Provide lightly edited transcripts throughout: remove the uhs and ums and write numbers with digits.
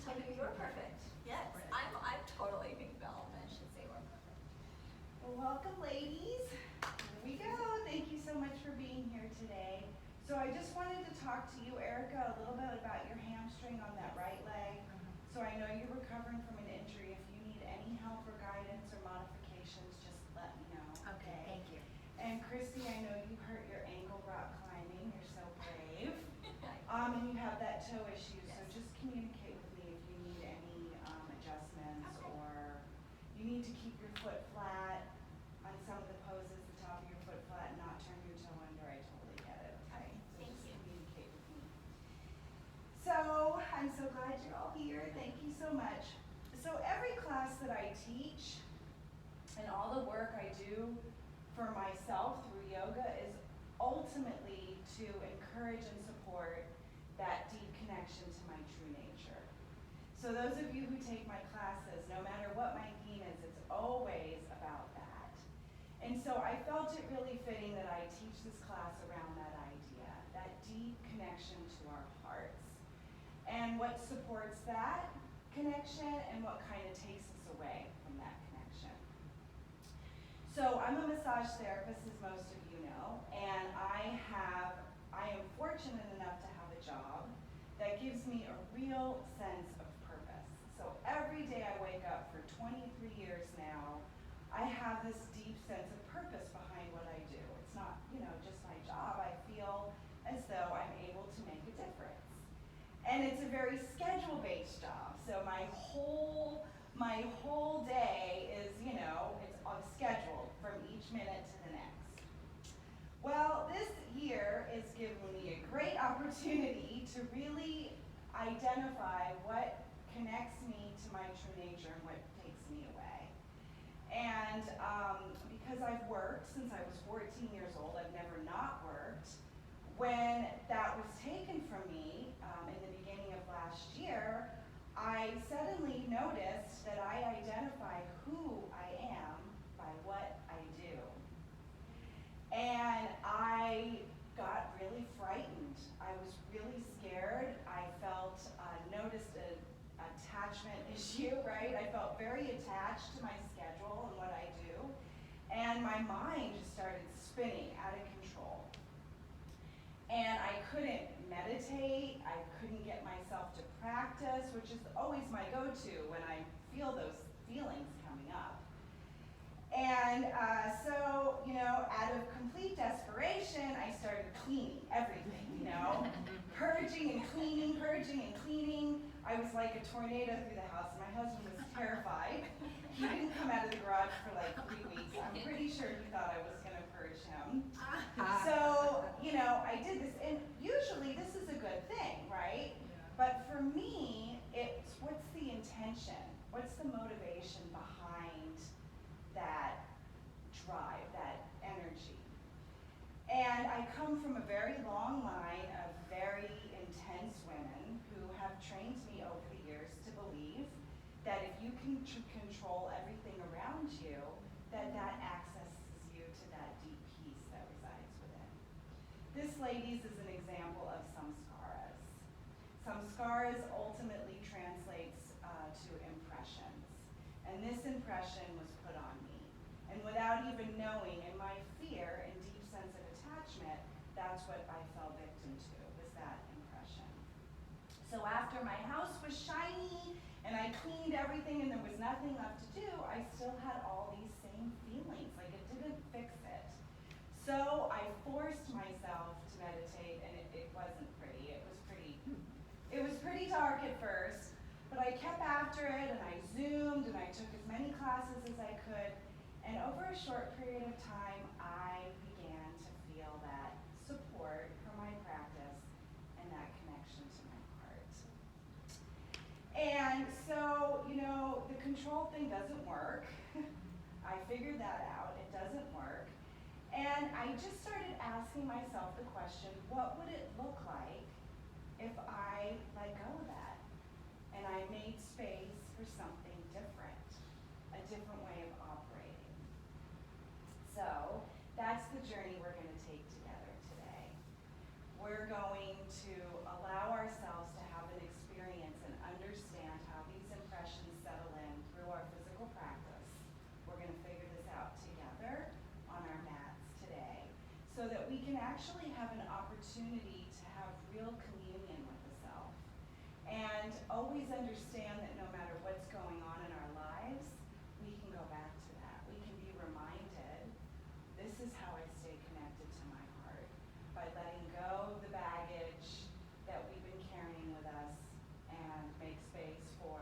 So you're perfect. Yes, I'm totally being Belle, and I should say we're perfect. Well, welcome, ladies. Here we go. Thank you so much for being here today. So I just wanted to talk to you, Erica, a little bit about your hamstring on that right leg. So I know you're recovering from an injury. If you need any help or guidance or modifications, just let me know. Okay, thank you. And Christy, I know you hurt your ankle rock climbing. You're so brave. And you have that toe issue, so just communicate with me if you need any adjustments, or you need to keep your foot flat on some of the poses, the top of your foot flat, and not turn your toe under. I totally get it, okay? So Thank just you. communicate with me. So I'm so glad you're all here. Thank you so much. So every class that I teach and all the work I do for myself through yoga is ultimately to encourage and support that deep connection to my true nature. So those of you who take my classes, no matter what my theme is, it's always about that. And so I felt it really fitting that I teach this class around that idea, that deep connection to our hearts, and what supports that connection and what kind of takes us away from that connection. So I'm a massage therapist, as most of you know, and I am fortunate enough to have a job that gives me a real sense of purpose. So every day I wake up for 23 years now, I have this deep sense of purpose behind what I do. It's not, just my job. I feel as though I'm able to make a difference. And it's a very schedule-based job. So my whole day is, it's scheduled from each minute to the next. Well, this year is giving me a great opportunity to really identify what connects me to my true nature and what takes me away. And because I've worked since I was 14 years old, I've never not worked. When that was taken from me in the beginning of last year, I suddenly noticed that I identify who I am by what I do. And I got really frightened. I was really scared. I noticed an attachment issue, right? I felt very attached to my schedule and what I do. And my mind just started spinning out of control. And I couldn't meditate. I couldn't get myself to practice, which is always my go-to when I feel those feelings coming up. And so, out of complete desperation, I started cleaning everything, purging and cleaning. I was like a tornado through the house. My husband was terrified. He didn't come out of the garage for like 3 weeks. I'm pretty sure he thought I was going to purge him. So, I did this, and usually this is a good thing, right? But for me, it's what's the intention? What's the motivation behind that drive, that energy? And I come from a very long line of very intense women who have trained me over the years to believe that if you can control everything around you, that accesses you to that deep peace that resides within. This, ladies, is an example of Samskaras. Samskaras ultimately translates to impressions. And this impression was put on me. And without even knowing, in my fear and deep sense of attachment, that's what I fell victim to, was that impression. So after my house was shiny and I cleaned everything and there was nothing left to do, I still had all these same feelings, like it didn't fix it. So I forced myself to meditate, and it wasn't pretty. It was pretty dark at first, but I kept after it, and I zoomed, and I took as many classes as I could. And over a short period of time, I began to feel that support for my practice and that connection to my heart. And so, the control thing doesn't work. I figured that out. It doesn't work. And I just started asking myself the question, what would it look like if I let go of that? And I made space for something different, a different way of operating. So that's the journey we're going to take together today. We're going to allow ourselves to have an experience and understand actually have an opportunity to have real communion with the self. And always understand that no matter what's going on in our lives, we can go back to that. We can be reminded, this is how I stay connected to my heart, by letting go of the baggage that we've been carrying with us and make space for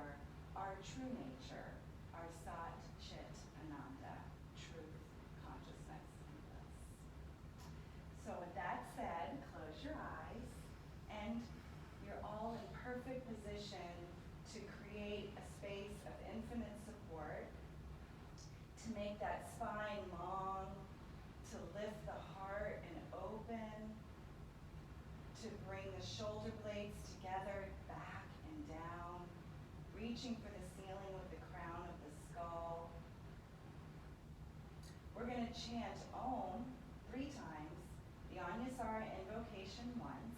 our true nature, our Sat Chit Ananda, truth, consciousness, and bliss. So with that said, close your eyes, and you're all in perfect position to create a space of infinite support, to make that spine long, to lift the heart and open, to bring the shoulder blades together, back and down, reaching for the ceiling with the crown of the skull. We're going to chant Om 3 times, the Anyasara invocation once,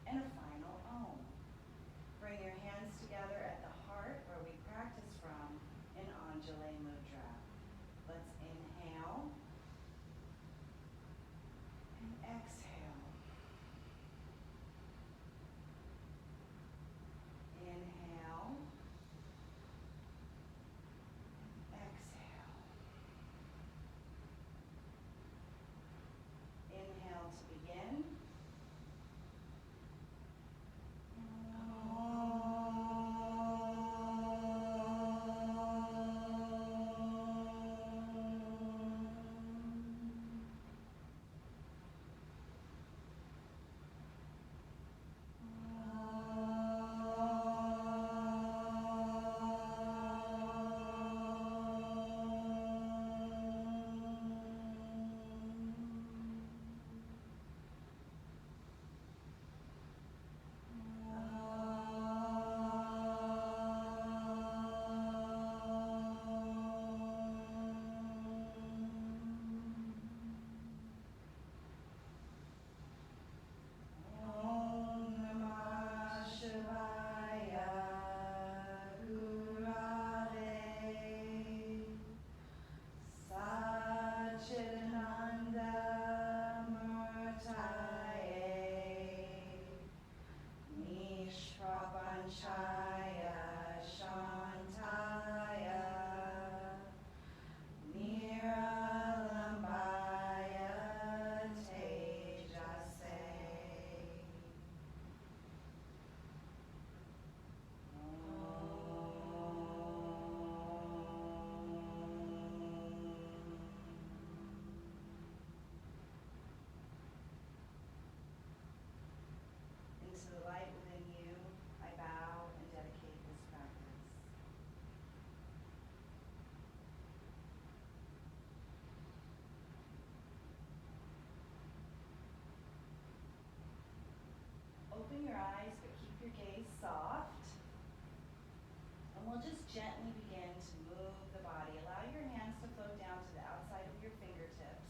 and a final Om. Bring your hands together at the heart where we practice from in Anjali Mudra. Let's inhale and exhale. Inhale. Exhale. Inhale to begin. Into the light within you, I bow and dedicate this practice. Open your eyes, but keep your gaze soft. And we'll just gently begin to move the body. Allow your hands to float down to the outside of your fingertips,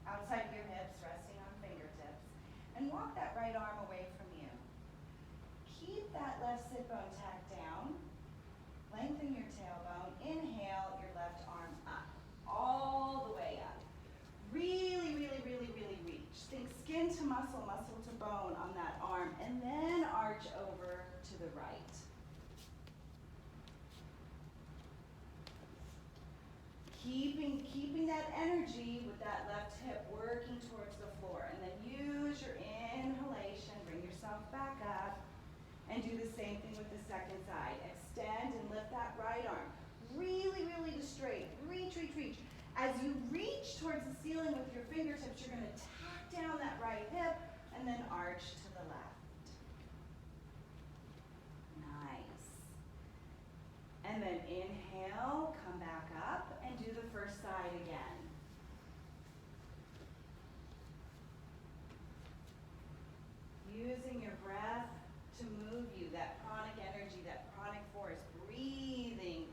outside of your hips, resting on fingertips. And walk that right arm away from you. Keep that left sit bone tacked down. Lengthen your tailbone. Inhale your left arm up, all the way up. Really, really, really, really reach. Think skin to muscle, muscle to bone on that arm, and then arch over to the right. Keeping that energy with that left hip working towards the floor, and then use your inhalation, bring yourself back up, and do the same thing with the second side. Extend and lift that right arm. Really, really to straight. Reach, reach, reach. As you reach towards the ceiling with your fingertips, you're going to tack down that right hip and then arch to the left. Nice. And then inhale, come back up, and do the first side again. Using your breath to move you, that pranic energy, that pranic force, breathing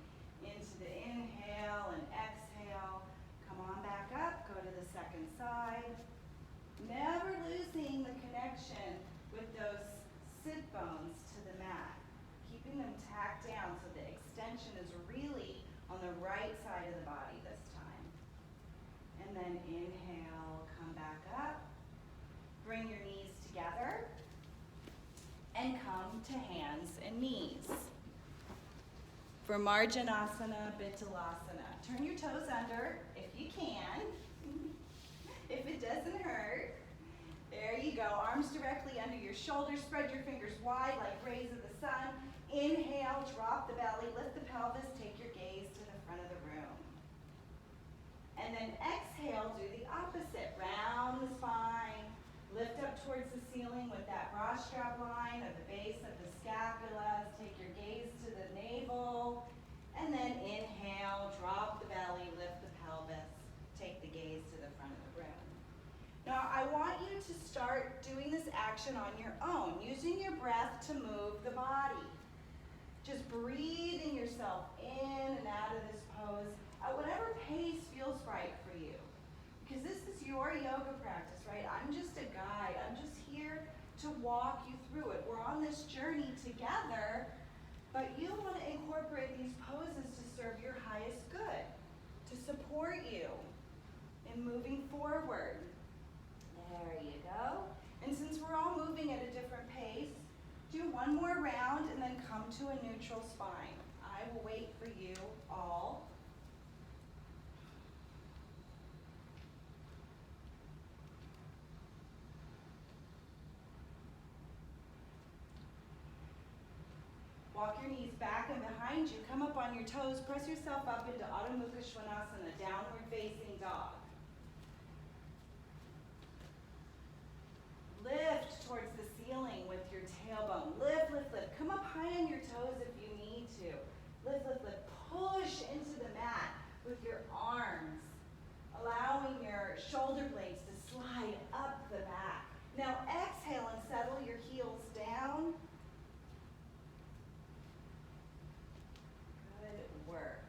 into the inhale and exhale. Come on back up, go to the second side. Never losing the connection with those sit bones to the mat. Keeping them tacked down so the extension is really on the right side of the body this time. And then inhale, come back up. bring your knees together and come to hands and knees. For Marjan Asana, Bittalasana. Turn your toes under if you can, if it doesn't hurt. There you go, arms directly under your shoulders, spread your fingers wide like rays of the sun. Inhale, drop the belly, lift the pelvis, take your gaze to the front of the room. And then exhale, do the opposite. Round the spine, lift up towards the ceiling with that bra strap line of the base of the scapulas. Take your gaze to the navel. And then inhale, drop the belly, lift the pelvis. Take the gaze to the front of the room. Now I want you to start doing this action on your own, using your breath to move the body. Just breathing yourself in and out of this pose at whatever pace feels right for you. Because this is your yoga practice, right? I'm just a guide. I'm just here to walk you through it. We're on this journey together, but you want to incorporate these poses to serve your highest good, to support you in moving forward. There you go. And since we're all moving at a different pace, do one more round and then come to a neutral spine. I will wait for you all. Walk your knees back and behind you. Come up on your toes. Press yourself up into Adho Mukha Svanasana, downward facing dog. Lift towards the ceiling with your tailbone. Lift, lift, lift. Come up high on your toes if you need to. Lift, lift, lift. Push into the mat with your arms, allowing your shoulder blades to slide up the back. Now exhale and settle your heels down. Good work.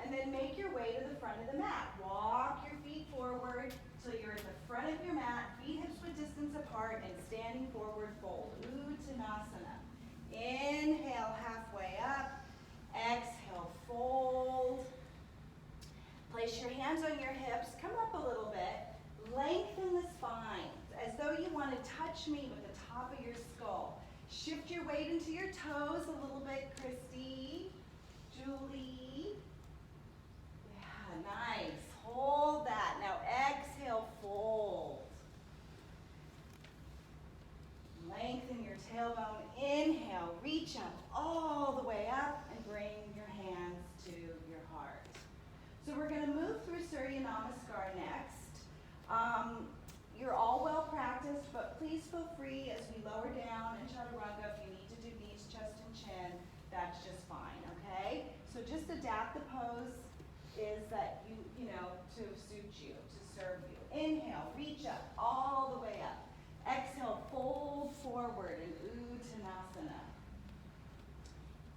And then make your way to the front of the mat. Walk your feet forward till you're at the front of your mat, feet hips width distance apart, and standing forward fold. Uttanasana. Inhale, halfway up. Exhale, fold. Place your hands on your hips. Come up a little bit. Lengthen the spine as though you want to touch me with the top of your skull. Shift your weight into your toes a little bit, Christy, Julie. Yeah, nice. Hold that. Now exhale, fold. Lengthen your tailbone. Inhale, reach up all the way up and bring your hands to your heart. So we're going to move through Surya Namaskar next. You're all well practiced, but please feel free as we lower down in Chaturanga. If you need to do knees, chest, and chin, that's just fine, okay? So just adapt the pose is that you know, to suit you, to serve you. Inhale, reach up, all the way up. Exhale, fold forward in Uttanasana.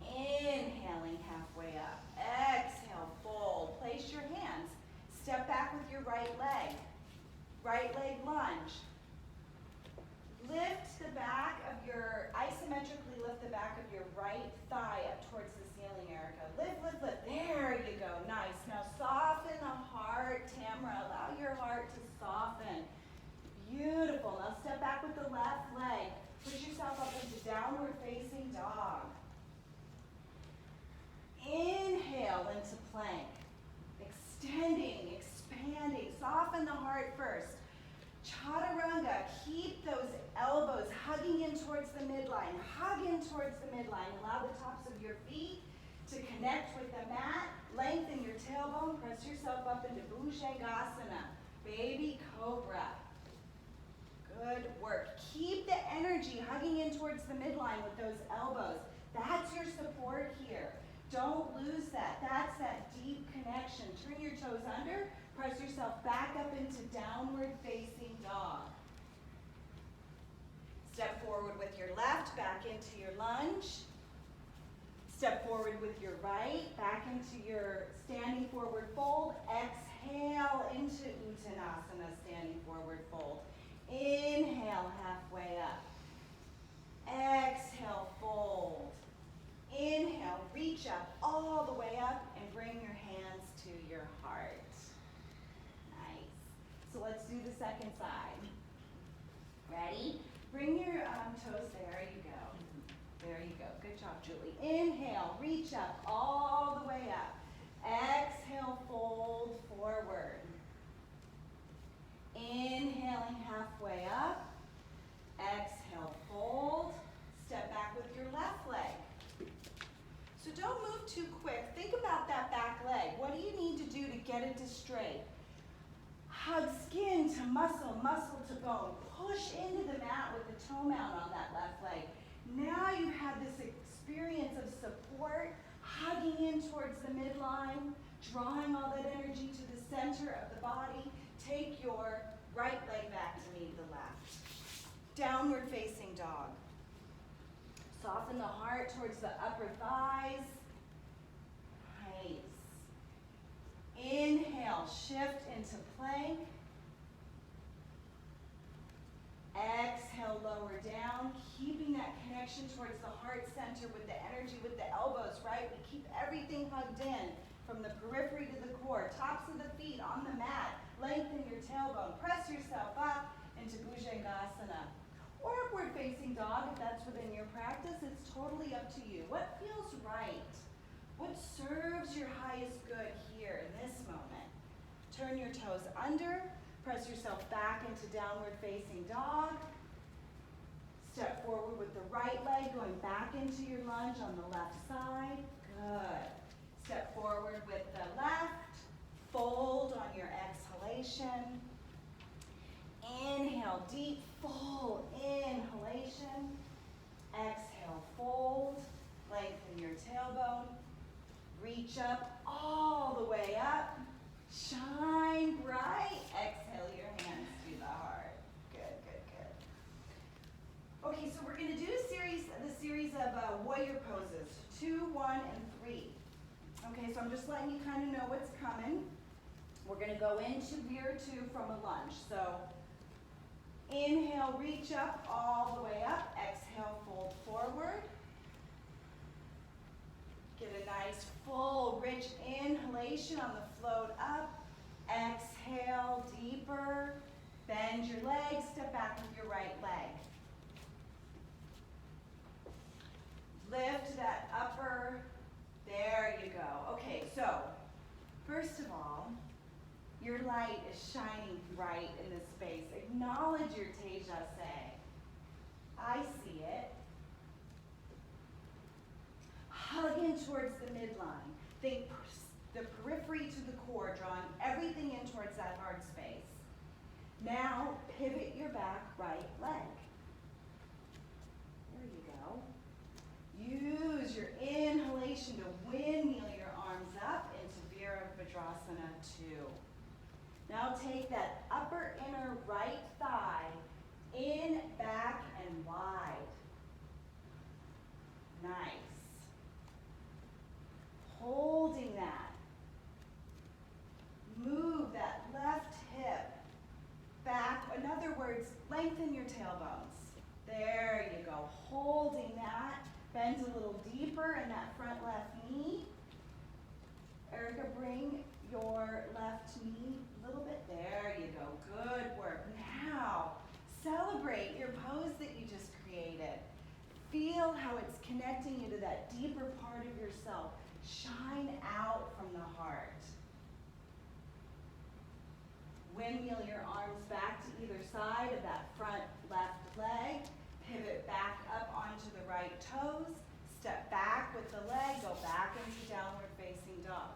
Inhaling halfway up. Exhale, fold. Place your hands. Step back with your right leg. Right leg lunge. Lift the back of your, isometrically lift the back of your right thigh up towards the ceiling, Erica. Lift, lift, lift. There you go. Nice. Now soften the heart, Tamara. Allow your heart to soften. Beautiful. Now step back with the left leg. Push yourself up into downward facing dog. Inhale into plank. Extending, expanding. Soften the heart first. Chaturanga. Keep those elbows hugging in towards the midline. Hug in towards the midline. Allow the tops of your feet to connect with the mat. Lengthen your tailbone. Press yourself up into Bhujangasana. Baby Cobra. Good work. Keep the energy hugging in towards the midline with those elbows. That's your support here. Don't lose that. That's that deep connection. Turn your toes under. Press yourself back up into downward facing dog. Step forward with your left, back into your lunge. Step forward with your right, back into your standing forward fold. Exhale into Uttanasana, standing forward fold. Inhale, halfway up. Exhale, fold. Inhale, reach up all the way up and bring your hands to your heart. Nice. So let's do the second side. thumb toes. There you go. There you go. Good job, Julie. Inhale, reach up all the way up. Exhale, fold forward. Inhaling halfway up. Exhale, fold. Step back with your left leg. So don't move too quick. Think about that back leg. What do you need to do to get it to straight? Hug skin to muscle, muscle to bone. Push into the mat with the toe mount on that left leg. Now you have this experience of support, hugging in towards the midline, drawing all that energy to the center of the body. Take your right leg back to meet the left. Downward facing dog. Soften the heart towards the upper thighs. Nice. Inhale, shift into plank. Exhale, lower down, keeping that connection towards the heart center with the energy, with the elbows, right? We keep everything hugged in from the periphery to the core, tops of the feet on the mat. Lengthen your tailbone. Press yourself up into Bhujangasana. Or upward facing dog, if that's within your practice. It's totally up to you. What feels right? What serves your highest good here in this moment? Turn your toes under. Press yourself back into downward facing dog. Step forward with the right leg, going back into your lunge on the left side. Good. Step forward with the left. Fold on your exhalation. Inhale, deep, full inhalation. Exhale, fold. Lengthen your tailbone. Reach up all the way up. Shine bright. Exhale your hands to the heart. Good, good, good. Okay, so we're going to do the series of warrior poses, 2, 1, and 3. Okay, so I'm just letting you kind of know what's coming. We're going to go into Veer 2 from a lunge. So inhale, reach up all the way up. Exhale, fold forward. Get a nice, full, rich inhalation on the float up. Exhale, deeper. Bend your legs. Step back with your right leg. Lift that upper. There you go. Okay, so first of all, your light is shining bright in this space. Acknowledge your Tejase. I see it. Hug in towards the midline. Think the periphery to the core, drawing everything in towards that hard space. Now, pivot your back right leg. There you go. Use your inhalation to windmill your arms up into Virabhadrasana 2. Now take that upper inner right thigh in, back, and wide. Nice. Holding that. Move that left hip back. In other words, lengthen your tailbones. There you go. Holding that. Bend a little deeper in that front left knee. Erica, bring your left knee a little bit. There you go. Good work. Now, celebrate your pose that you just created. Feel how it's connecting you to that deeper part of yourself. Shine out from the heart. Windmill your arms back to either side of that front left leg. Pivot back up onto the right toes. Step back with the leg. Go back into downward facing dog.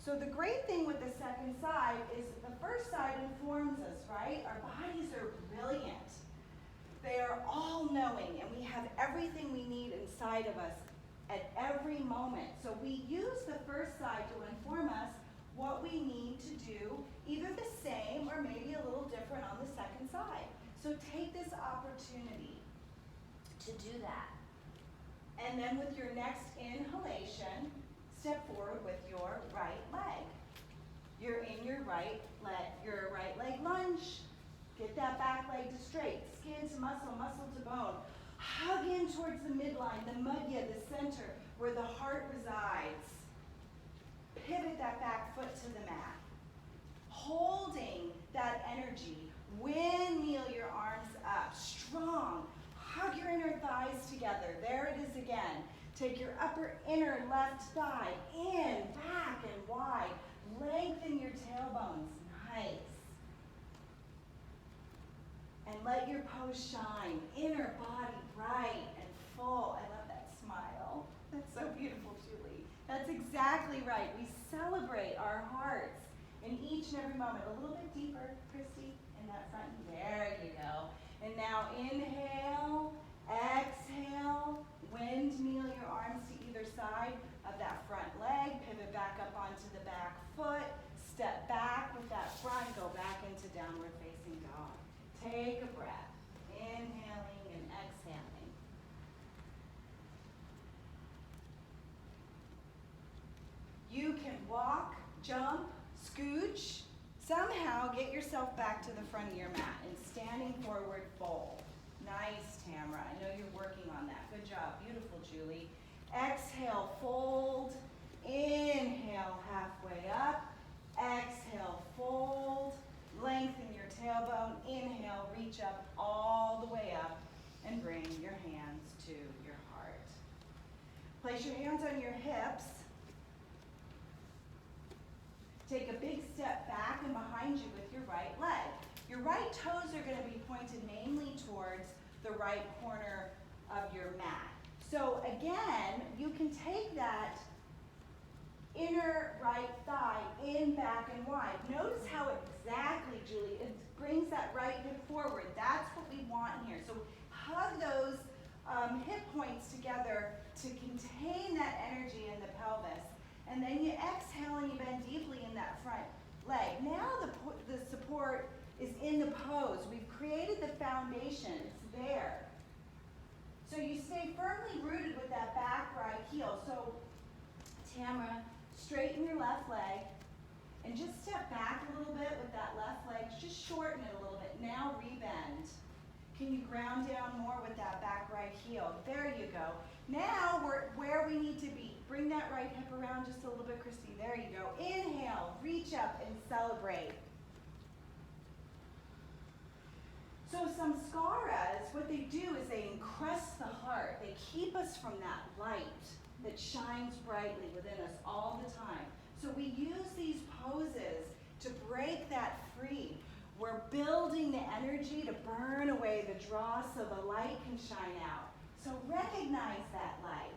So the great thing with the second side is the first side informs us, right? Our bodies are brilliant. They are all-knowing, and we have everything we need inside of us at every moment. So we use the first side to inform us what we need to do, either the same or maybe a little different on the second side. So take this opportunity to do that. And then with your next inhalation, step forward with your right leg. You're in your right leg lunge. Get that back leg to straight. Skin to muscle, muscle to bone. Hug in towards the midline, the madhya, the center, where the heart resides. Pivot that back foot to the mat. Holding that energy, windmill your arms up, strong. Hug Take your upper inner left thigh in, back, and wide. Lengthen your tailbones. Nice. And let your pose shine. Inner body bright and full. I love that smile. That's so beautiful, Julie. That's exactly right. We celebrate our hearts in each and every moment. A little bit deeper, Christy, in that front. There you go. And now inhale, exhale, windmill your arms to either side of that front leg. Pivot back up onto the back foot. Step back with that front. Go back into downward facing dog. Take a breath. Inhaling and exhaling. You can walk, jump, scooch. Somehow get yourself back to the front of your mat and standing forward fold. Nice, Tamara. I know you're working on that. Good job. Beautiful, Julie. Exhale, fold. Inhale, halfway up. Exhale, fold. Lengthen your tailbone. Inhale, reach up all the way up and bring your hands to your heart. Place your hands on your hips. Take a big step back and behind you with your right leg. Your right toes are going to be pointed mainly towards the right corner of your mat. So again, you can take that inner right thigh in, back, and wide. Notice how exactly, Julie, it brings that right hip forward. That's what we want here. So hug those hip points together to contain that energy in the pelvis. And then you exhale and you bend deeply in that front leg. Now the support is in the pose. We've created the foundation. It's there. So you stay firmly rooted with that back right heel. So Tamara, straighten your left leg and just step back a little bit with that left leg. Just shorten it a little bit. Now rebend. Can you ground down more with that back right heel? There you go. Now we're where we need to be. Bring that right hip around just a little bit, Christy. There you go. Inhale, reach up and celebrate. So Samskaras, what they do is they encrust the heart. They keep us from that light that shines brightly within us all the time. So we use these poses to break that free. We're building the energy to burn away the dross so the light can shine out. So recognize that light.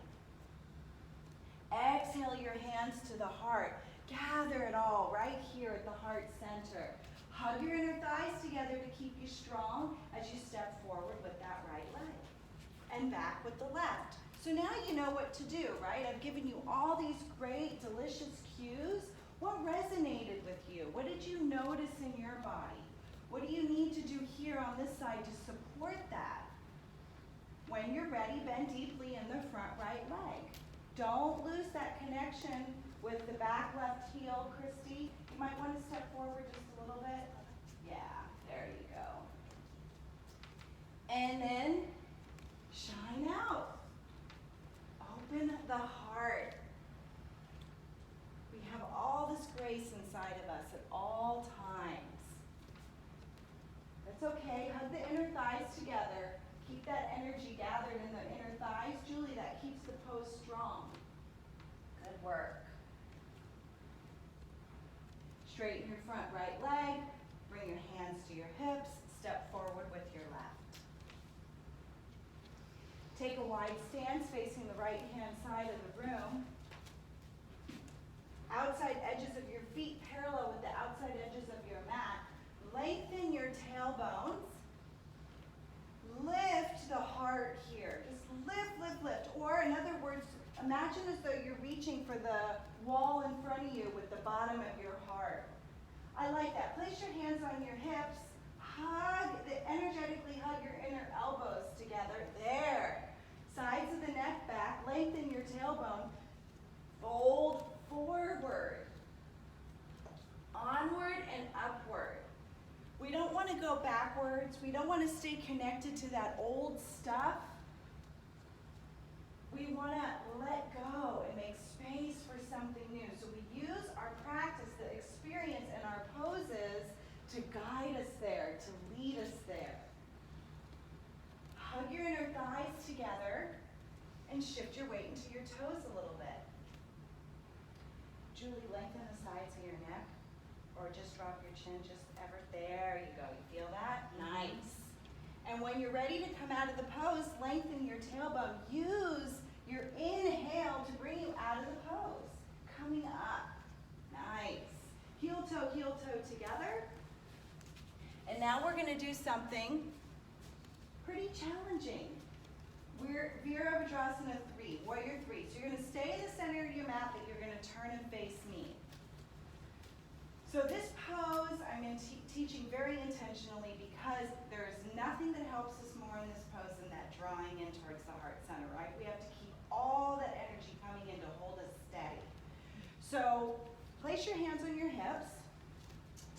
Exhale your hands to the heart. Gather it all right here at the heart center. Hug your inner thighs together to keep you strong as you step forward with that right leg. And back with the left. So now you know what to do, right? I've given you all these great, delicious cues. What resonated with you? What did you notice in your body? What do you need to do here on this side to support that? When you're ready, bend deeply in the front right leg. Don't lose that connection with the back left heel, Christy. You might want to step forward just a little bit. Yeah, there you go. And then shine out. Open the heart. We have all this grace inside of us at all times. That's okay. Hug the inner thighs together. Keep that energy gathered in the inner thighs. Julie, that keeps the pose strong. Good work. Straighten your front right leg. Bring your hands to your hips. Step forward with your left. Take a wide stance facing the right-hand side of the room. Outside edges of your feet parallel with the outside edges of your mat. Lengthen your tailbones. Lift the heart here. Just lift, lift, lift. Or in other words, imagine as though you're reaching for the wall in front of you with the bottom of your heart. I like that. Place your hands on your hips. Energetically hug your inner elbows together. There. Sides of the neck back. Lengthen your tailbone. Fold forward. Onward and upward. We don't want to go backwards. We don't want to stay connected to that old stuff. We want to let go and make space for something new. So we use our practice, the experience, and our poses to guide us there, to lead us there. Hug your inner thighs together and shift your weight into your toes a little bit. Julie, lengthen the sides of your neck, or just drop your chin just ever. There you go. You feel that? Nice. And when you're ready to come out of the pose, lengthen your tailbone. Use your inhale to bring you out of the pose. Coming up. Nice. Heel toe together. And now we're going to do something pretty challenging. We're Virabhadrasana 3, Warrior 3. So you're going to stay in the center of your mat, but you're going to turn and face me. So this pose I'm teaching very intentionally because there is nothing that helps us more in this pose than that drawing in towards the heart center, right? We have to keep all that energy coming in to hold us steady. So place your hands on your hips.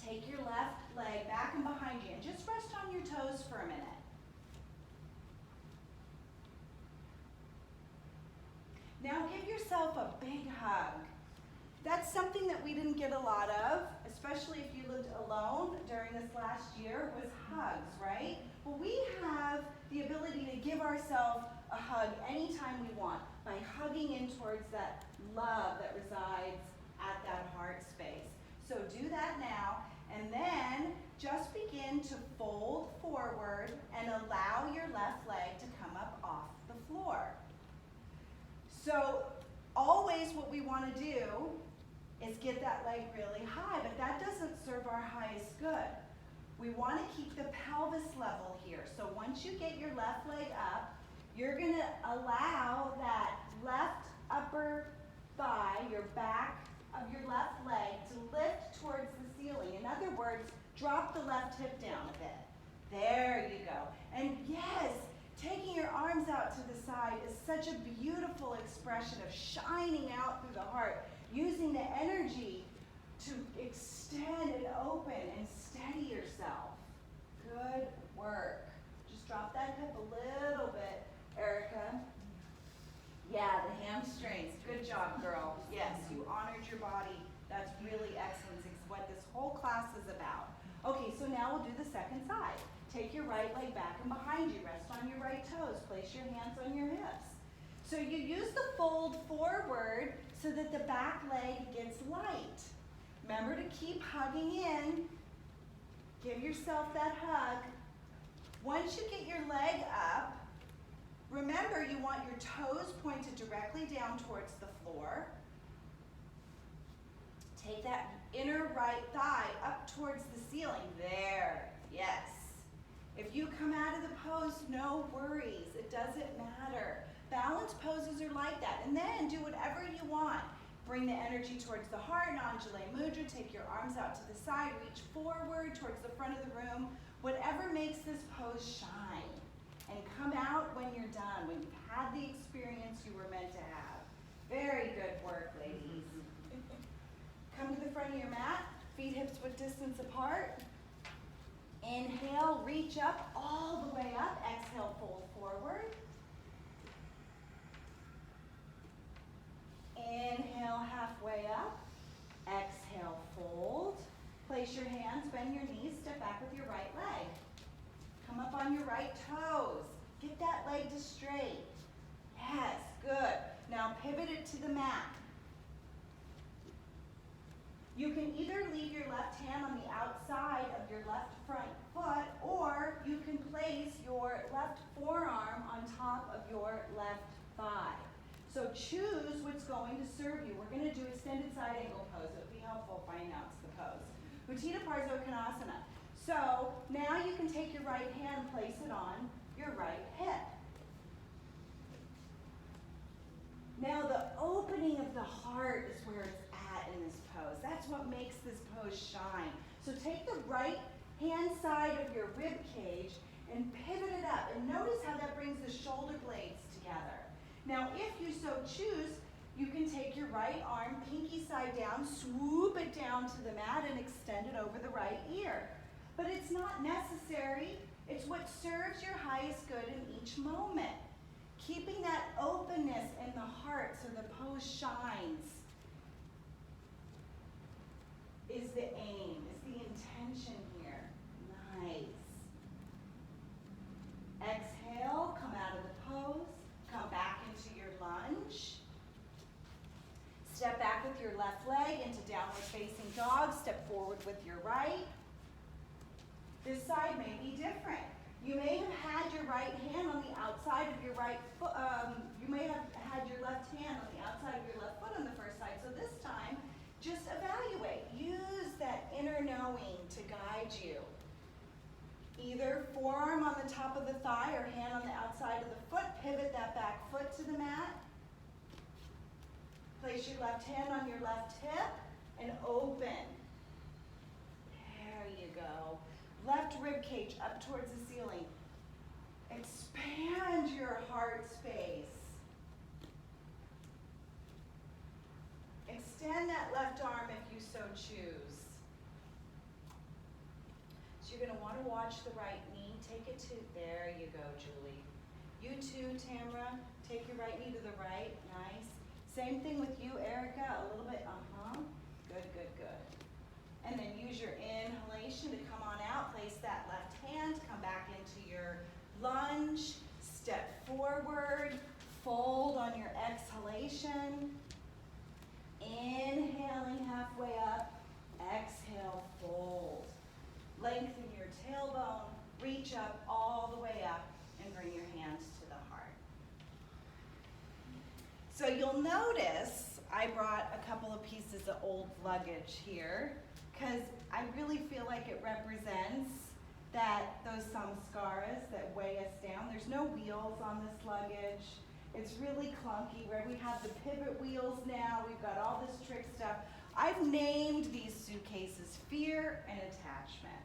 Take your left leg back and behind you and just rest on your toes for a minute. Now give yourself a big hug. That's something that we didn't get a lot of, especially if you lived alone during this last year, was hugs, right? Well, we have the ability to give ourselves a hug anytime we want by hugging in towards that love that resides at that heart space. So do that now, and then just begin to fold forward and allow your left leg to come up off the floor. So always what we want to do is get that leg really high, but that doesn't serve our highest good. We want to keep the pelvis level here. So once you get your left leg up, you're going to allow that left upper thigh, your back of your left leg, to lift towards the ceiling. In other words, drop the left hip down a bit. There you go. And yes, taking your arms out to the side is such a beautiful expression of shining out through the heart, using the energy to extend and open and steady yourself. Good work. Just drop that hip a little bit, Erica. Yeah, the hamstrings. Good job, girl. Yes, you honored your body. That's really excellent. It's what this whole class is about. Okay, so now we'll do the second side. Take your right leg back and behind you. Rest on your right toes. Place your hands on your hips. So you use the fold forward so that the back leg gets light. Remember to keep hugging in. Give yourself that hug. Once you get your leg up, remember you want your toes pointed directly down towards the floor. Take that inner right thigh up towards the ceiling. There, yes. If you come out of the pose, no worries. It doesn't matter. Balanced poses are like that. And then do whatever you want. Bring the energy towards the heart, Anjali Mudra. Take your arms out to the side. Reach forward towards the front of the room. Whatever makes this pose shine. And come out when you're done, when you've had the experience you were meant to have. Very good work, ladies. Come to the front of your mat. Feet hips width distance apart. Inhale, reach up, all the way up. Exhale, fold forward. Inhale, halfway up. Exhale, fold. Place your hands, bend your knees, step back with your right leg. Come up on your right toes. Get that leg to straight. Yes, good. Now pivot it to the mat. You can either leave your left hand on the outside of your left front foot, or you can place your left forearm on top of your left thigh. So choose what's going to serve you. We're going to do extended side angle pose. It would be helpful if I announced the pose. Utthita Parsvakonasana. So now you can take your right hand and place it on your right hip. Now the opening of the heart is where it's at in this pose. That's what makes this pose shine. So take the right hand side of your rib cage and pivot it up. And notice how that brings the shoulder blades together. Now if you so choose, you can take your right arm, pinky side down, swoop it down to the mat and extend it over the right ear. But it's not necessary. It's what serves your highest good in each moment. Keeping that openness in the heart so the pose shines is the aim, is the intention here. Nice. Exhale, come out of the pose, come back into your your left leg into downward facing dog. Step forward with your right. This side may be different. You may have had your right hand on the outside of your right foot. You may have had your left hand on the outside of your left foot on the first side. So this time, just evaluate. Use that inner knowing to guide you. Either forearm on the top of the thigh or hand on the outside of the foot. Pivot that back foot to the mat. Place your left hand on your left hip and open. There you go. Left rib cage up towards the ceiling. Expand your heart space. Extend that left arm if you so choose. So you're going to want to watch the right knee. Take it to, there you go, Julie. You too, Tamara. Take your right knee to the right. Nice. Same thing with you, Erica. A little bit, Good, good, good. And then use your inhalation to come on out. Place that left hand. Come back into your lunge. Step forward. Fold on your exhalation. Inhaling halfway up. Exhale, fold. Lengthen your tailbone. Reach up all the way up and bring your hands to the heart. So you'll notice I brought a couple of pieces of old luggage here because I really feel like it represents those samskaras that weigh us down. There's no wheels on this luggage. It's really clunky, where we have the pivot wheels now. We've got all this trick stuff. I've named these suitcases fear and attachment.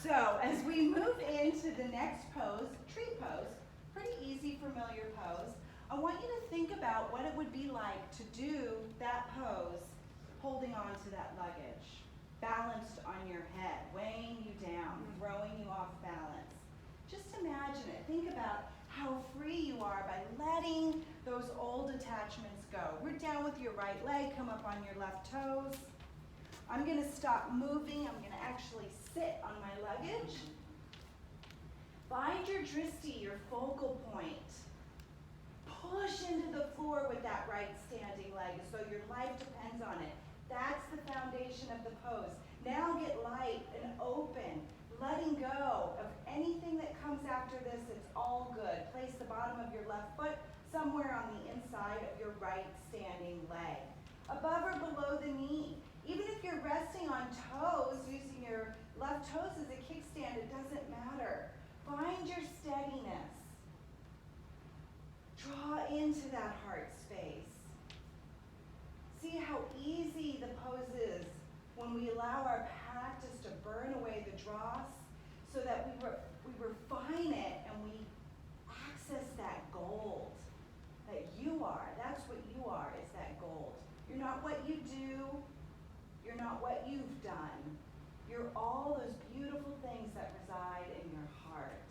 So as we move into the next pose, tree pose, pretty easy, familiar pose, I want you to think about what it would be like to do that pose holding on to that luggage, balanced on your head, weighing you down, throwing you off balance. Just imagine it. Think about how free you are by letting those old attachments go. Root down with your right leg, come up on your left toes. I'm going to stop moving. I'm going to actually sit on my luggage. Find your dristi, your focal point. Push into the floor with that right standing leg as though your life depends on it. That's the foundation of the pose. Now get light and open, letting go of anything that comes after this. It's all good. Place the bottom of your left foot somewhere on the inside of your right standing leg. Above or below the knee. Even if you're resting on toes, using your left toes as a kickstand, it doesn't matter. Find your steadiness. Draw into that heart space. See how easy the pose is when we allow our practice to burn away the dross, so that we refine it and we access that gold that you are. That's what you are, is that gold. You're not what you do. You're not what you've done. You're all those beautiful things that reside in your heart.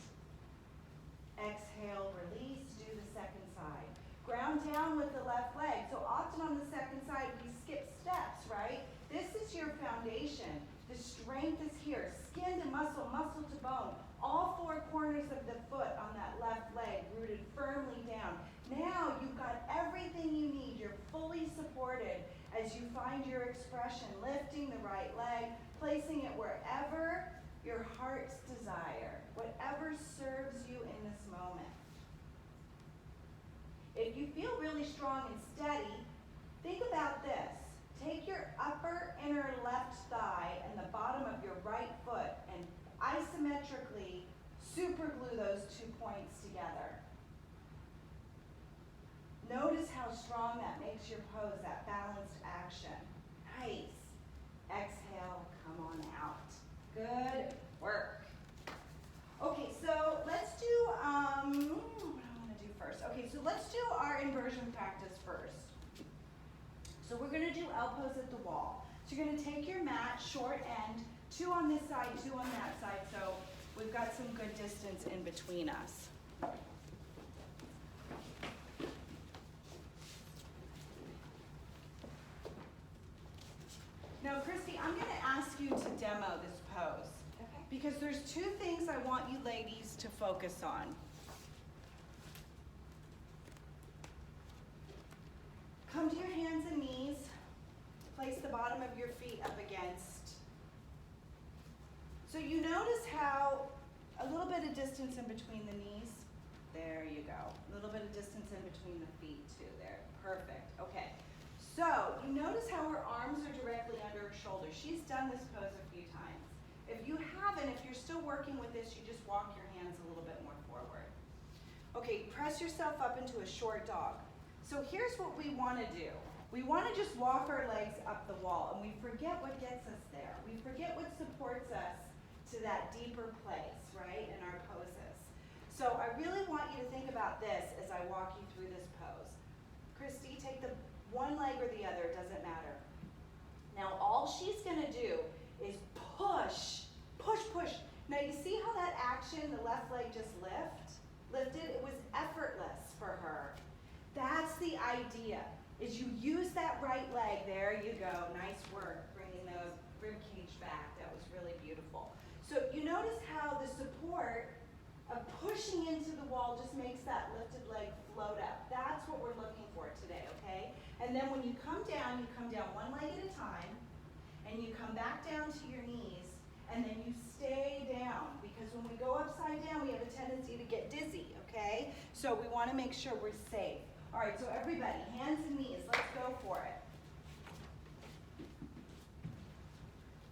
Exhale, release, do the second side. Ground down with the left leg. So often on the second side, we skip steps, right? This is your foundation. The strength is here. Skin to muscle, muscle to bone. All four corners of the foot on that left leg rooted firmly down. Now you've got everything you need. You're fully supported as you find your expression, lifting the right leg, placing it wherever your heart's desire, whatever serves you in this moment. If you feel really strong and steady, think about this. Take your upper inner left thigh and the bottom of your right foot and isometrically super glue those 2 points together. Notice how strong that makes your pose, that balanced action. Nice. Exhale, come on out. Good work. Okay, so let's do, what do I want to do first? Okay, so let's do our inversion practice first. So we're going to do elbows at the wall. So you're going to take your mat, short end, 2 on this side, 2 on that side, so we've got some good distance in between us. Now, Christy, I'm going to ask you to demo this pose. Okay. Because there's 2 things I want you ladies to focus on. Come to your hands and knees. place the bottom of your feet up against. So you notice how a little bit of distance in between the knees. There you go. A little bit of distance in between the feet too. There. Perfect. Okay. So you notice how her arms are directly under her shoulders. She's done this pose a few times. If you haven't, if you're still working with this, you just walk your hands a little bit more forward. Okay, press yourself up into a short dog. So here's what we want to do. We want to just walk our legs up the wall, and we forget what gets us there. We forget what supports us to that deeper place, right, in our poses. So I really want you to think about this as I walk you through this pose. Christy, take the one leg or the other, it doesn't matter. Now all she's going to do is push, push, push. Now you see how that action, the left leg just lifted? It was effortless for her. That's the idea, is you use that right leg. There you go. Nice work bringing the rib cage back. That was really beautiful. So you notice how the support of pushing into the wall just makes that lifted leg float up. That's what we're looking for today, okay? And then when you come down one leg at a time, and you come back down to your knees, and then you stay down, because when we go upside down, we have a tendency to get dizzy, okay? So we want to make sure we're safe. All right, so everybody, hands and knees, let's go for it.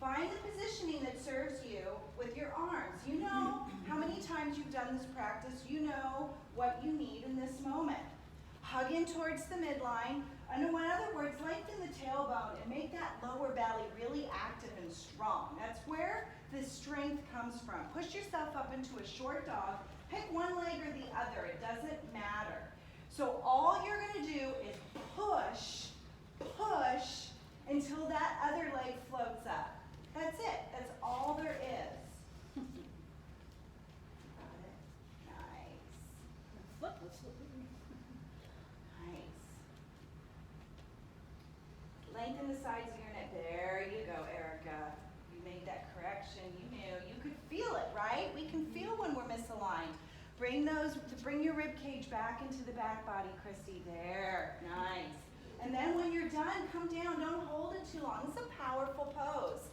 Find the positioning that serves you with your arms. You know how many times you've done this practice. You know what you need in this moment. Hug in towards the midline. And in other words, lengthen the tailbone and make that lower belly really active and strong. That's where the strength comes from. Push yourself up into a short dog. Pick one leg or the other. It doesn't matter. So all you're going to do is push, push, until that other leg floats up. That's it. That's all there is. Got it? Nice. Nice. Lengthen the sides of your neck. There you go, Erica. You made that correction. You knew. You could feel it, right? We can feel when we're misaligned. Bring your rib cage back into the back body, Christy. There. Nice. And then when you're done, come down. Don't hold it too long. It's a powerful pose.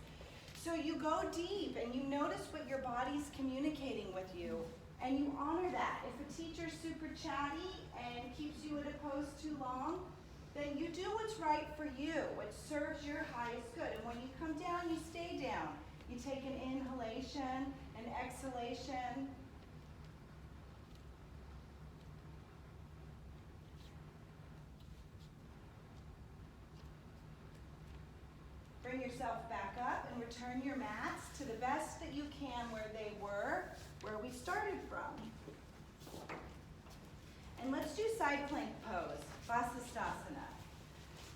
So you go deep and you notice what your body's communicating with you, and you honor that. If a teacher's super chatty and keeps you in a pose too long, then you do what's right for you, what serves your highest good. And when you come down, you stay down. You take an inhalation, an exhalation. Bring yourself back up and return your mats to the best that you can where they were, where we started from. And let's do side plank pose, Vasasthasana.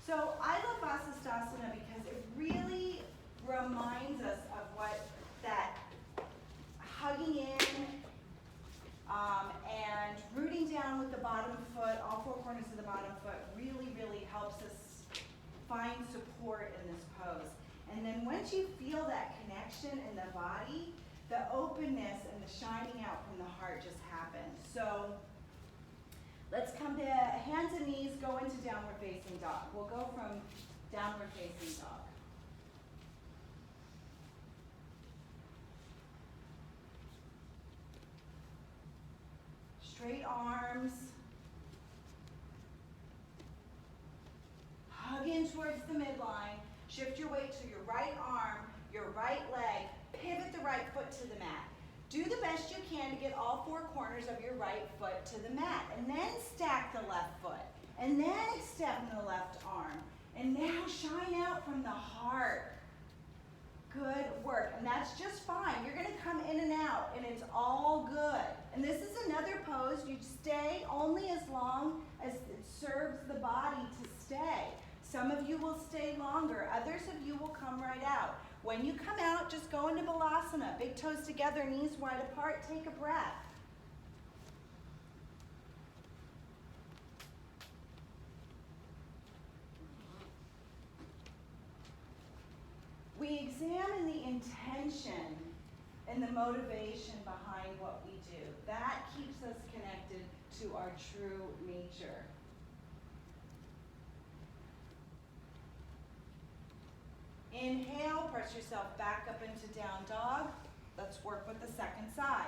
So I love Vasasthasana because it really reminds us of what that hugging in and rooting down with the bottom foot, all four corners of the bottom foot, really, really helps us find support in this pose. And then once you feel that connection in the body, the openness and the shining out from the heart just happens. So let's come to hands and knees, go into downward facing dog. We'll go from downward facing dog. Straight arms. Hug in towards the midline. Shift your weight to your right arm, your right leg. Pivot the right foot to the mat. Do the best you can to get all four corners of your right foot to the mat. And then stack the left foot. And then extend the left arm. And now shine out from the heart. Good work. And that's just fine. You're going to come in and out, and it's all good. And this is another pose. You stay only as long as it serves the body to stay. Some of you will stay longer. Others of you will come right out. When you come out, just go into Bittalasana. Big toes together, knees wide apart. Take a breath. We examine the intention and the motivation behind what we do. That keeps us connected to our true nature. Inhale, press yourself back up into down dog. Let's work with the second side.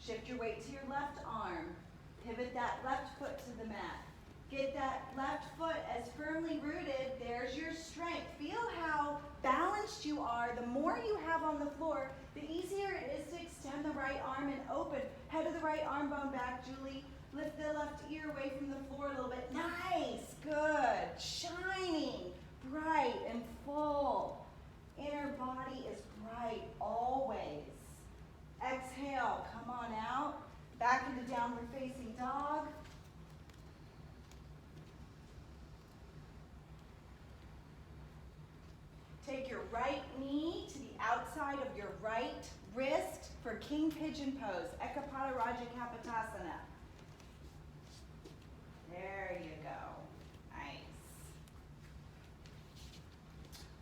Shift your weight to your left arm. Pivot that left foot to the mat. Get that left foot as firmly rooted. There's your strength. Feel how balanced you are. The more you have on the floor, the easier it is to extend the right arm and open. Head of the right arm bone back, Julie. Lift the left ear away from the floor a little bit. Nice, good. Shining, bright and full. Inner body is bright always. Exhale, come on out. Back into downward facing dog. Take your right knee to the outside of your right wrist for king pigeon pose, Ekapada Raja Kapotasana. There you go. Nice.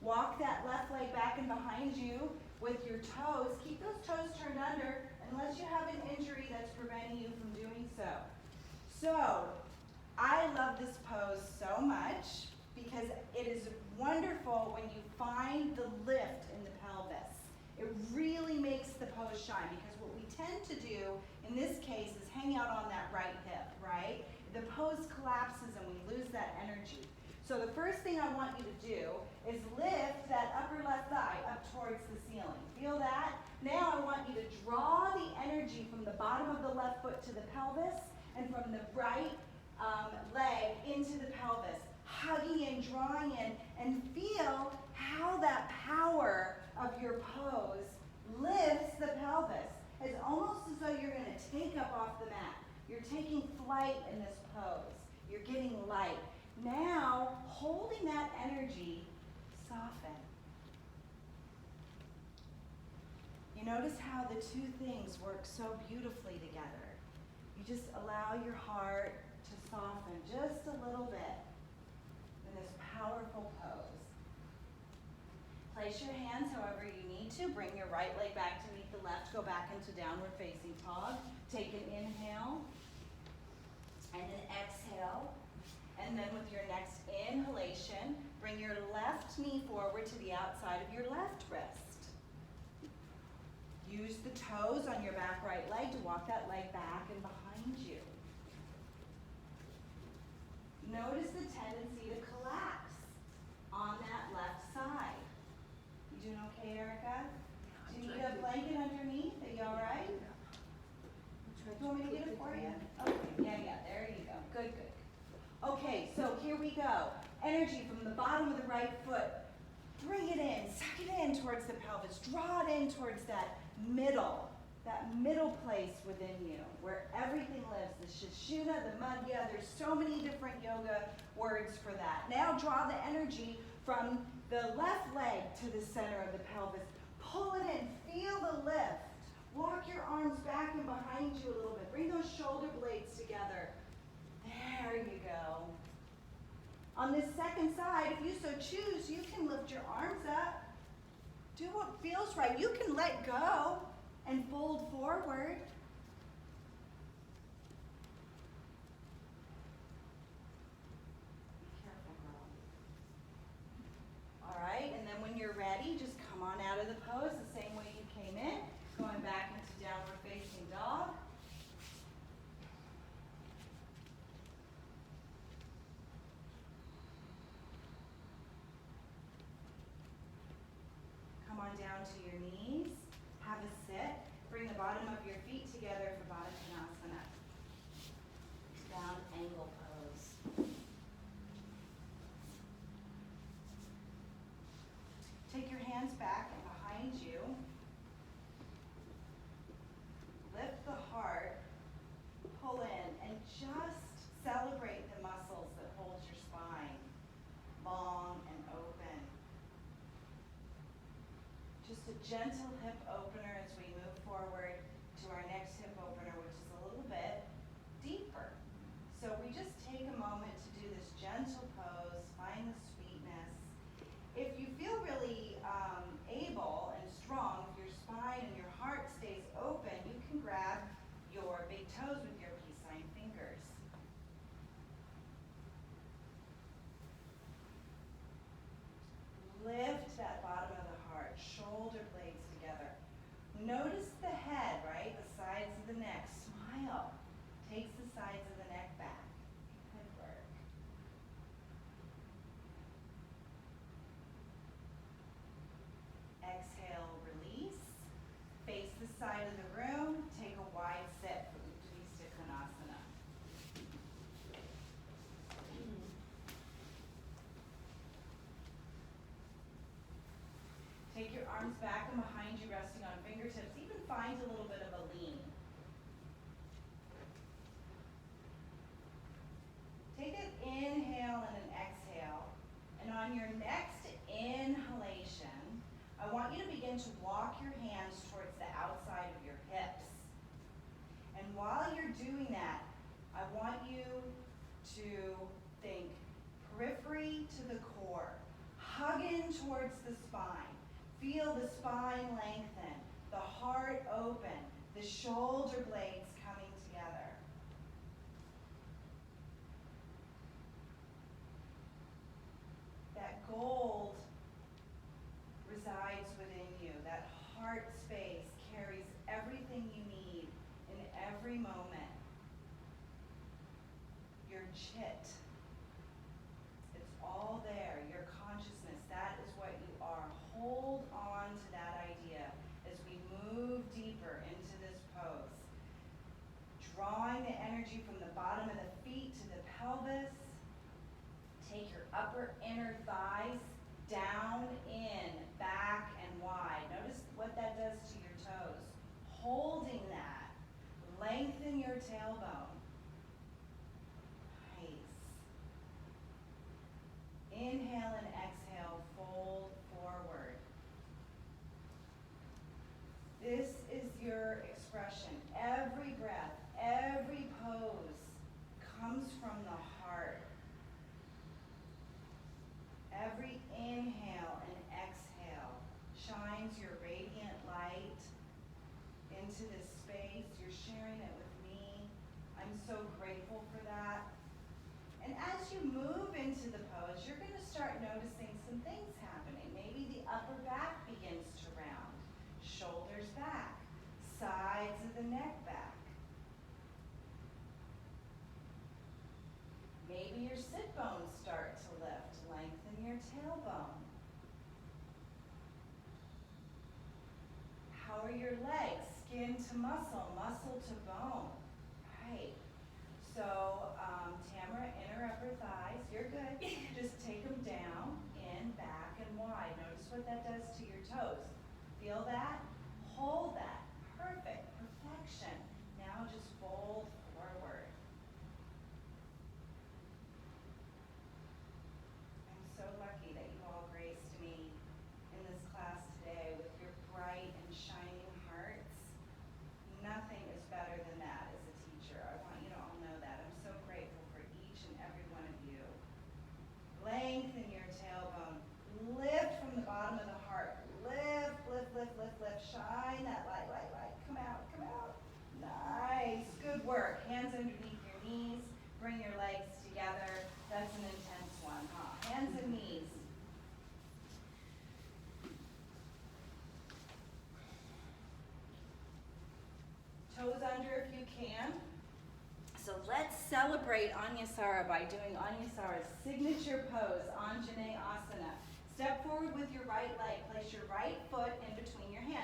Walk that left leg back and behind you with your toes. Keep those toes turned under unless you have an injury that's preventing you from doing so. So, I love this pose so much because it is wonderful when you find the lift in the pelvis. It really makes the pose shine because what we tend to do in this case is hang out on that right hip, right? The pose collapses and we lose that energy. So the first thing I want you to do is lift that upper left thigh up towards the ceiling. Feel that? Now I want you to draw the energy from the bottom of the left foot to the pelvis and from the right leg into the pelvis. Hugging in, drawing in, and feel how that power of your pose lifts the pelvis. It's almost as though you're going to take up off the mat. You're taking flight in this pose. You're getting light. Now, holding that energy, soften. You notice how the two things work so beautifully together. You just allow your heart to soften just a little bit in this powerful pose. Place your hands however you need to. Bring your right leg back to meet the left. Go back into downward facing dog. Take an inhale and an exhale. And then with your next inhalation, bring your left knee forward to the outside of your left wrist. Use the toes on your back right leg to walk that leg back and behind you. Notice the tendency to collapse on that left side. You doing okay, Erica? Do you need a blanket underneath? Are you all right? Do you want me to get it for you? Okay, yeah, there you go. Good, good. Okay, so here we go. Energy from the bottom of the right foot. Bring it in, suck it in towards the pelvis. Draw it in towards that middle place within you where everything lives. The Shushuna, the Madhya, there's so many different yoga words for that. Now draw the energy from the left leg to the center of the pelvis. Pull it in, feel the lift. Walk your arms back and behind you a little bit. Bring those shoulder blades together. There you go. On this second side, if you so choose, you can lift your arms up. Do what feels right. You can let go and fold forward. Be careful, girl. All right, and then when you're ready, just come on out of the pose the same way you came in. Going back into downward facing dog. Come on down to your knees. Have a sit. Bring the bottom of your feet together for Vasasthasana. Down angle pose. Take your hands back and behind you. Lift the heart. Pull in and just celebrate the muscles that hold your spine. Long and open. Just a gentle hip opener as we move forward to our next hip opener, which is a little bit deeper. So we just take a moment to do this gentle pose, find the sweetness. If you feel really able and strong, if your spine and your heart stays open, you can grab your big toes with your peace sign Notice the head, right? The sides of the neck. Smile. Takes the sides of the neck back. Good work. Exhale, release. Face the side of the room. Take a wide sit for Bittalasana. Take your arms back and behind you, resting on fingertips. Even find a little bit of a lean. Take an inhale and an exhale. And on your next inhalation, I want you to begin to walk your hands towards the outside of your hips. And while you're doing that, I want you to think periphery to the core. Hug in towards the spine. Feel the spine lengthen, the heart open, the shoulder blades coming together. That gold resides within you. That heart space carries everything you need in every moment. Your chit. It's all there. Your consciousness. That is what you are. Hold on to that idea as we move deeper into this pose. Drawing the energy from the bottom of the feet to the pelvis. Take your upper inner thighs down, in, back, and wide. Notice what that does to your toes. Holding that. Lengthen your tailbone. Nice. Inhale and exhale, fold forward. This is your expression. Every breath, every pose comes from the heart. Every inhale and exhale shines your radiant light into this space. You're sharing it with me. I'm so grateful for that. And as you move into the pose, you're going to start noticing some things happening. Maybe the upper back begins to round. Shoulders back. Sides of the neck back. Maybe your sit bones start to lift. Lengthen your tailbone. How are your legs? Skin to muscle, muscle to bone. Right. So, Tamara, inner upper thighs, you're good. Just take them down, in, back, and wide. Notice what that does to your toes. Feel that? Hold that. Perfect. Perfection. Now just fold forward. I'm so lucky that you all graced me in this class today with your bright and shining hearts. Nothing is better than that as a teacher. I want you to all know that. I'm so grateful for each and every one of you. Lengthen your tailbone. Lift from the bottom of the heart. Lift, lift, lift, lift, lift. Shine that light, light, light. Come out, come out. Nice. Good work. Hands underneath your knees. Bring your legs together. That's an intense one, huh? Hands and knees. Toes under if you can. So let's celebrate Anjasara by doing Anjasara's signature pose, Anjane Asana. Step forward with your right leg. Place your right foot in between your hands.